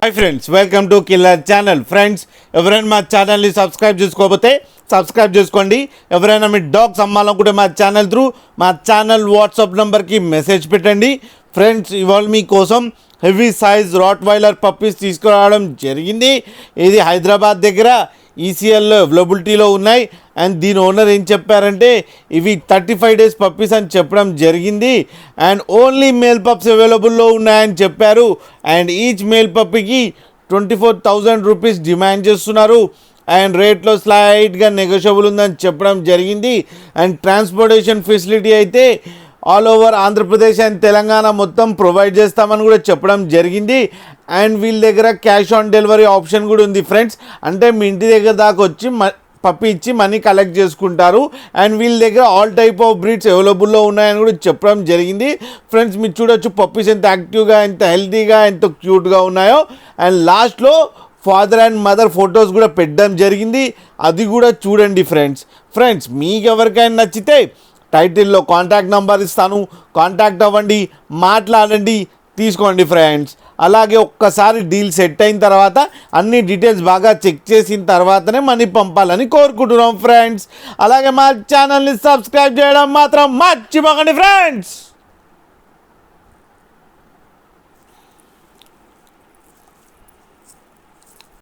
Hi friends, welcome to killer channel. Friends, ఎవరైనా మా ఛానల్ని సబ్స్క్రైబ్ చేసుకోకపోతే సబ్స్క్రైబ్ చేసుకోండి. ఎవరైనా మీ డాగ్స్ అమ్మాలనుకుంటే మా ఛానల్ వాట్సాప్ నెంబర్కి మెసేజ్ పెట్టండి. ఫ్రెండ్స్, ఇవాళ మీకోసం హెవీ సైజ్ రాట్ వైలర్ పప్పీస్ తీసుకురావడం జరిగింది. ఇది హైదరాబాద్ దగ్గర ఈసీఎల్లో అవైలబిలిటీలో ఉన్నాయి. అండ్ దీని ఓనర్ ఏం చెప్పారంటే ఇవి 35 డేస్ పప్పీస్ అని చెప్పడం జరిగింది. అండ్ ఓన్లీ మేల్ పప్స్ అవైలబుల్లో ఉన్నాయని చెప్పారు. And each male పప్పీకి 24,000 rupees demand చేస్తున్నారు. అండ్ రేట్లో స్లైట్గా నెగోషియబుల్ ఉందని చెప్పడం జరిగింది. అండ్ ట్రాన్స్పోర్టేషన్ ఫెసిలిటీ అయితే all over Andhra Pradesh and Telangana మొత్తం ప్రొవైడ్ చేస్తామని కూడా చెప్పడం జరిగింది. అండ్ వీళ్ళ దగ్గర క్యాష్ ఆన్ డెలివరీ ఆప్షన్ కూడా ఉంది ఫ్రెండ్స్. అంటే మీ ఇంటి దగ్గర దాకా వచ్చి పప్పి ఇచ్చి మనీ కలెక్ట్ చేసుకుంటారు. అండ్ వీళ్ళ దగ్గర ఆల్ టైప్ ఆఫ్ బ్రీడ్స్ అవైలబుల్లో ఉన్నాయని కూడా చెప్పడం జరిగింది. ఫ్రెండ్స్, మీరు చూడొచ్చు పప్పీస్ ఎంత యాక్టివ్గా, ఎంత హెల్తీగా, ఎంత క్యూట్గా ఉన్నాయో. అండ్ లాస్ట్లో ఫాదర్ అండ్ మదర్ ఫొటోస్ కూడా పెట్టడం జరిగింది. అది కూడా చూడండి ఫ్రెండ్స్. మీకు ఎవరికైనా నచ్చితే టైటిల్లో కాంటాక్ట్ నెంబర్ ఇస్తాను, కాంటాక్ట్ అవ్వండి, మాట్లాడండి, తీసుకోండి ఫ్రెండ్స్. అలాగే ఒక్కసారి డీల్ సెట్ అయిన తర్వాత అన్ని డీటెయిల్స్ బాగా చెక్ చేసిన తర్వాతనే మనీ పంపాలని కోరుకుంటున్నాం ఫ్రెండ్స్. అలాగే మా ఛానల్ని సబ్స్క్రైబ్ చేయడం మాత్రం మర్చిపోకండి ఫ్రెండ్స్.